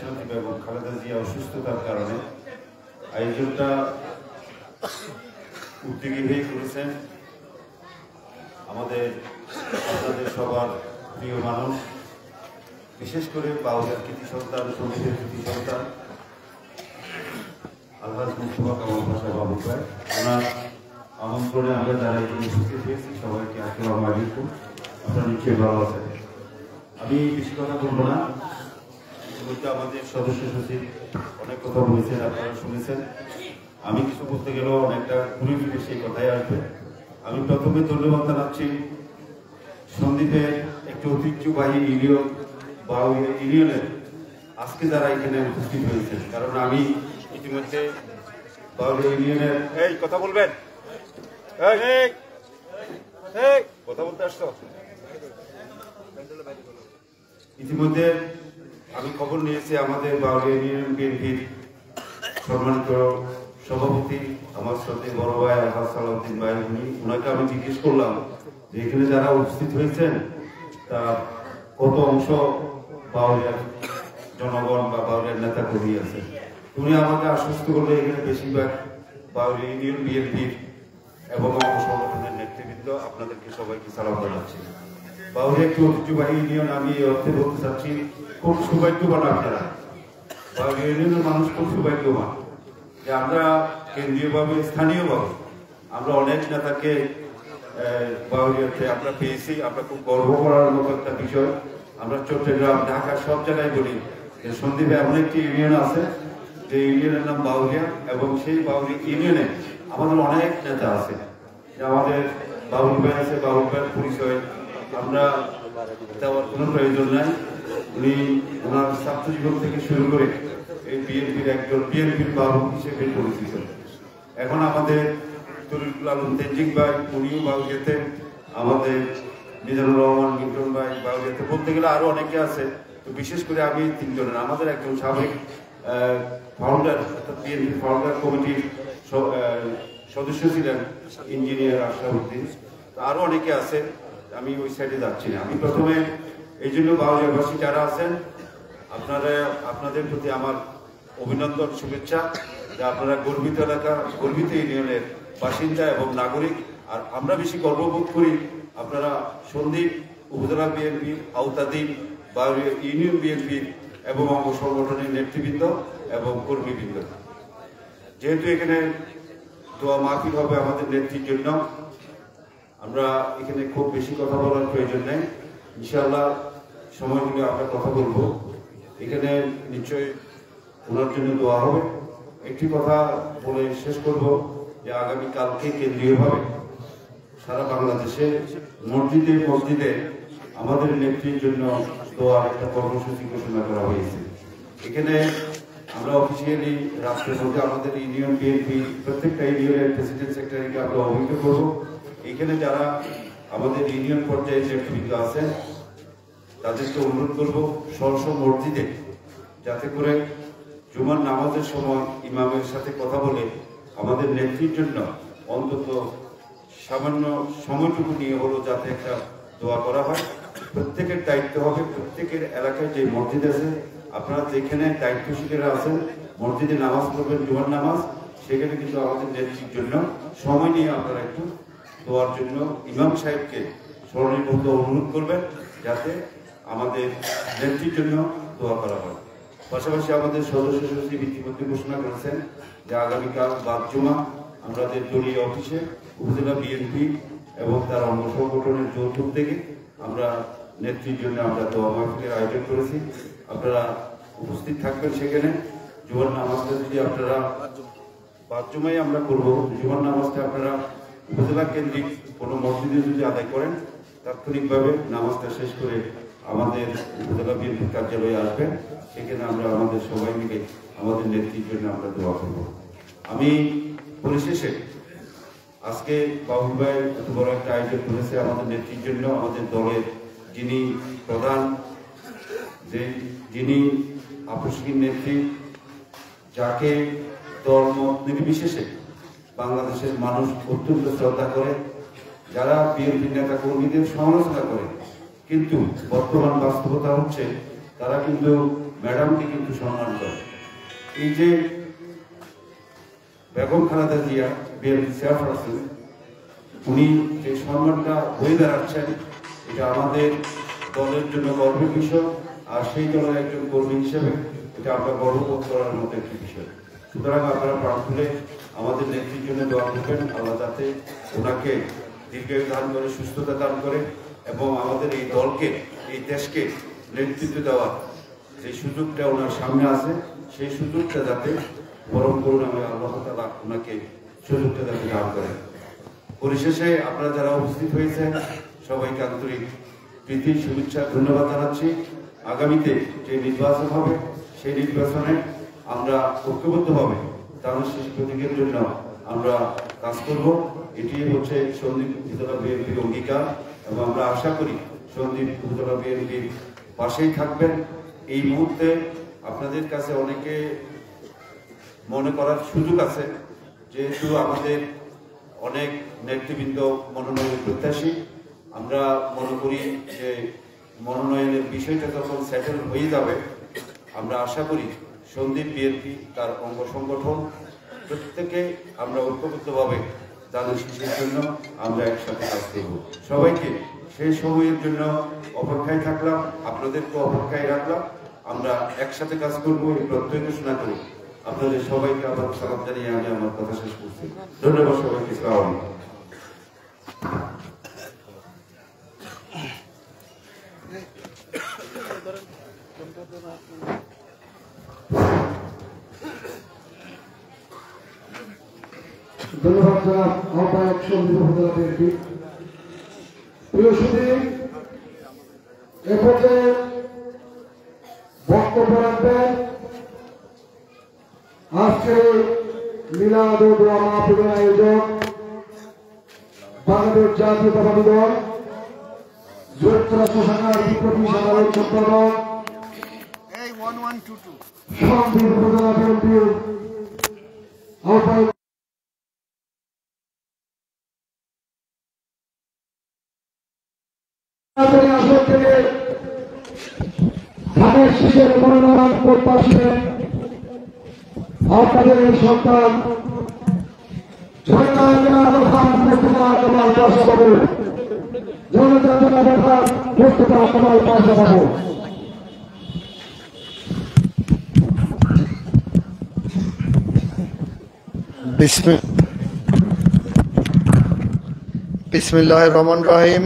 দেশনেত্রী বেগম খালেদা জিয়া অসুস্থতার কারণে আয়োজনটা উদ্যোগী হয়ে করেছেন আমাদের আপনাদের সবার প্রিয় মানুষ, বিশেষ করে বাউলের কৃতি সন্তান, সঙ্গীতের কৃতি সন্তান আলহাজ মুস্তফা কামাল পাশা বাবু ভাই। ওনার আমন্ত্রণে আমরা যারা এখানে উপস্থিত হয়েছি সবাইকে আসসালামু আলাইকুম। আপনারা নিশ্চয়ই ভালো আছেন। আমি বেশি কথা বলবো না, আমাদের সদস্য সচিব অনেক কথা বলেছেন, আপনারা শুনেছেন। আমি কিছু বলতে গেলেও অনেকটা ঘুরে ফিরে সেই কথাই আসবে। আমি প্রথমে ধন্যবাদ জানাচ্ছি সন্দ্বীপের একটি ঐতিহ্যবাহী ইউনিয়ন বা ইউনিয়নের আজকে যারা এখানে উপস্থিত হয়েছেন, কারণ আমি ইতিমধ্যে বাউলিয়া ইউনিয়নের কথা বলবেন, কথা বলতে আসছো, ইতিমধ্যে আমি খবর নিয়েছি আমাদের বাউলিয়া ইউনিয়ন বিএনপির সম্মানিত সভাপতি আমার সাথে বড় ভাই আলহাজ সালাউদ্দিন ভাই, ওনাকে আমি জিজ্ঞেস করলাম যে এখানে যারা উপস্থিত হয়েছেন তার কত অংশ বাউলিয়ার জনগণ বা বাউলিয়ার নেতা কর্মী আছে। উনি আমাকে আশ্বস্ত করলে এখানে বেশিরভাগ বাউলিয়া ইউনিয়ন বিএনপির এবং অঙ্গ সংগঠনের নেতৃবৃন্দ। আপনাদেরকে সবাইকে সালাম জানাচ্ছি। বাউলিয়া একটি ঐতিহ্যবাহী ইউনিয়ন, আমি এই অর্থে বলতে চাচ্ছি খুব সৌভাগ্যবান আপনারা। বাউলিয়া ইউনিয়নের মানুষ খুব সৌভাগ্যবান যে আমরা কেন্দ্রীয়ভাবে স্থানীয়ভাবে আমরা অনেক নেতাকে বাউলিয়াতে আমরা পেয়েছি। আমরা খুব গর্ব করার মতো একটা বিষয়। আমরা চট্টগ্রাম, ঢাকা সব জায়গায় বলি যে সন্দ্বীপে এমন একটি ইউনিয়ন আছে যে ইউনিয়নের নাম বাউলিয়া, এবং সেই বাউলিয়া ইউনিয়নে আমাদের অনেক নেতা আছে। আমাদের বাবুল ভাই আছে, বাবুল ভাইয়ের পরিচয় আমরা দেওয়ার কোনো প্রয়োজন নাই। উনি ওনার ছাত্র জীবন থেকে শুরু করে এই বিএনপির একজন বিএনপির বাবু হিসেবে পরিচিত। এখন আমাদের তরিকুল আলম তেনজিং ভাই, উনিও বাউলিয়াতে, আমাদের মিজানুর রহমান মিল্টন ভাই বাউলিয়াতে, বলতে গেলে আরো অনেকে আছে। তো বিশেষ করে আমি তিনজনের, আমাদের একজন সাবেক ফাউন্ডার অর্থাৎ বিএনপি ফাউন্ডার কমিটির সদস্য ছিলেন ইঞ্জিনিয়ার আশরাফুদ্দিন, আরো অনেকে আছে। আমি ওই সাইডে যাচ্ছি না। আমি প্রথমে এই জন্য বাউলিয়াবাসী যারা আছেন আপনাদের প্রতি আমার অভিনন্দন, শুভেচ্ছা যে আপনারা গর্বিত এলাকা, গর্বিত ইউনিয়নের বাসিন্দা এবং নাগরিক। আর আমরা বেশি গর্ববোধ করি আপনারা সন্দ্বীপ উপজেলা বিএনপির আওতাধীন বাউলিয়া ইউনিয়ন বিএনপির এবং অঙ্গ সংগঠনের নেতৃবৃন্দ এবং কর্মীবৃন্দ। যেহেতু এখানে দোয়া মাহফিল হবে আমাদের নেত্রীর জন্য, আমরা এখানে খুব বেশি কথা বলার প্রয়োজন নেই। ইনশাআল্লাহ সময়গুলো আমরা কথা বলবো। এখানে নিশ্চয়ই ওনার জন্য দোয়া হবে। একটি কথা বলে শেষ করব যে আগামীকালকে কেন্দ্রীয়ভাবে সারা বাংলাদেশে মসজিদে মসজিদে আমাদের নেত্রীর জন্য দোয়ার একটা কর্মসূচি ঘোষণা করা হয়েছে। এখানে আমরা অফিসিয়ালি রাষ্ট্রের মধ্যে আমাদের ইউনিয়ন বিএনপি প্রত্যেকটা ইউনিয়নের প্রেসিডেন্ট সেক্রেটারিকে আমরা অবহিত করব। এখানে যারা আমাদের ইউনিয়ন পর্যায়ে নেতৃবৃন্দ আছেন তাদেরকে অনুরোধ করব স্ব মসজিদে যাতে করে জুমার নামাজের সময় ইমামের সাথে কথা বলে আমাদের নেত্রীর জন্য অন্তত সামান্য সময়টুকু নিয়ে হলো যাতে একটা দোয়া করা হয়। প্রত্যেকের দায়িত্ব হবে, প্রত্যেকের এলাকায় যে মসজিদ আছে আপনারা যেখানে দায়িত্বশীলেরা আছেন মসজিদে নামাজ পড়বেন, জুমার নামাজ, সেখানে কিন্তু আমাদের নেত্রীর জন্য সময় নিয়ে আপনারা একটু দোয়ার জন্য ইমাম সাহেবকে স্মরণীয়ভাবে অনুরোধ করবেন যাতে আমাদের নেত্রীর জন্য দোয়া করা হয়। পাশাপাশি আমাদের সদস্য সচিব ইতিমধ্যে ঘোষণা করেছেন যে আগামীকাল বাদ জুমা আমাদের দলীয় অফিসে উপজেলা বিএনপি এবং তার অঙ্গ সংগঠনের যৌথ থেকে আমরা নেত্রীর জন্য আমরা দোয়া মাহফিলের আয়োজন করেছি। আপনারা উপস্থিত থাকবেন সেখানে। জুমার নামাজটা যদি আপনারা বাদ জুমাই আমরা করবো, জুমার নামাজটা আপনারা উপজেলা কেন্দ্রিক কোনো মসজিদে যদি আদায় করেন তাৎক্ষণিকভাবে নামাজটা শেষ করে আমাদের উপজেলা বিএনপির কার্যালয়ে আসবেন। সেখানে আমরা আমাদের সবাই মিলে আমাদের নেত্রীর জন্য আমরা দোয়া করব। আমি পরিশেষে আজকে বাবুল ভাই এত বড় একটা আয়োজন করেছে আমাদের নেত্রীর জন্য, আমাদের দলের যিনি প্রধান, যিনি আপসহীন নেত্রী, যাকে ধর্ম নির্বিশেষে বাংলাদেশের মানুষ অত্যন্ত শ্রদ্ধা করে, যারা বিএনপি নেতা কর্মীদের সমালোচনা করে, কিন্তু বর্তমান বাস্তবতা হচ্ছে তারা কিন্তু ম্যাডামকে কিন্তু সম্মান করে। এই যে বেগম খালেদা জিয়া বিএনপি চেয়ারপারসন, উনি যে সম্মানটা হয়ে দাঁড়াচ্ছেন, এটা আমাদের দলের জন্য গর্বের বিষয়। আর সেই দলের একজন কর্মী হিসেবে এটা আমরা গর্ববোধ করার মতো একটি বিষয়। সুতরাং আপনারা প্রার্থনে আমাদের নেত্রীর জন্য দোয়া করবেন, আল্লাহ যাতে ওনাকে দীর্ঘায়ু দান করে, সুস্থতা দান করে এবং আমাদের এই দলকে, এই দেশকে নেতৃত্ব দেওয়ার যে সুযোগটা ওনার সামনে আছে, সেই সুযোগটা যাতে পরম করুণাময় আল্লাহ তাআলা ওনাকে সুযোগটা যাতে দান করেন। পরিশেষে আপনারা যারা উপস্থিত হয়েছেন সবাইকে আন্তরিক প্রীতি, শুভেচ্ছা, ধন্যবাদ জানাচ্ছি। আগামীতে যে নির্বাচন হবে সেই নির্বাচনে আমরা ঐক্যবদ্ধভাবে দানশীল প্রতীকের জন্য আমরা কাজ করব। এটি হচ্ছে সন্দ্বীপ উপজেলা বিএনপির অঙ্গীকার এবং আমরা আশা করি সন্দ্বীপ উপজেলা বিএনপির পাশেই থাকবেন। এই মুহূর্তে আপনাদের কাছে অনেকে মনে করার সুযোগ আছে, যেহেতু আমাদের অনেক নেতৃবৃন্দ মনোনয়নের প্রত্যাশী, আমরা মনে করি যে মনোনয়নের বিষয়টা যখন সেটেল হয়ে যাবে, আমরা আশা করি সন্দ্বীপ বিএনপি তার অঙ্গ সংগঠন প্রত্যেকে আমরা ঐক্যবদ্ধভাবে দানের শিশুর জন্য আমরা একসাথে কাজ করব। সবাইকে সেই সময়ের জন্য অপেক্ষায় থাকলাম, আপনাদেরকে অপেক্ষায় রাখলাম। আমরা একসাথে কাজ করবো এই প্রত্যয় ঘোষণা করি। আপনাদের সবাইকে আবার সালাম জানিয়ে আমি আমার কথা শেষ করছি। ধন্যবাদ সবাইকে। আসসালামু আলাইকুম। ধন্যবাদ জনাব আহ্বায়ক সন্দ্বীপ উপজেলা বিএনপি। প্রিয় সুধী, এ পর্যায়ে বক্তব্য রাখবেন আজকে মিলাদ ও দোয়া মাহফিলের আয়োজক বাংলাদেশ জাতীয়তাবাদী দল যুক্তরাষ্ট্র শাখার বিপ্লবী সাধারণ সম্পাদক সন্দ্বীপ উপজেলা বিএনপির আহ্বায়ক আসন থেকে ধানের শীষের মনোনয়ন প্রত্যাশীদের আপনাদের এই সন্তান বিসমিল্লাহির রহমানির রহিম।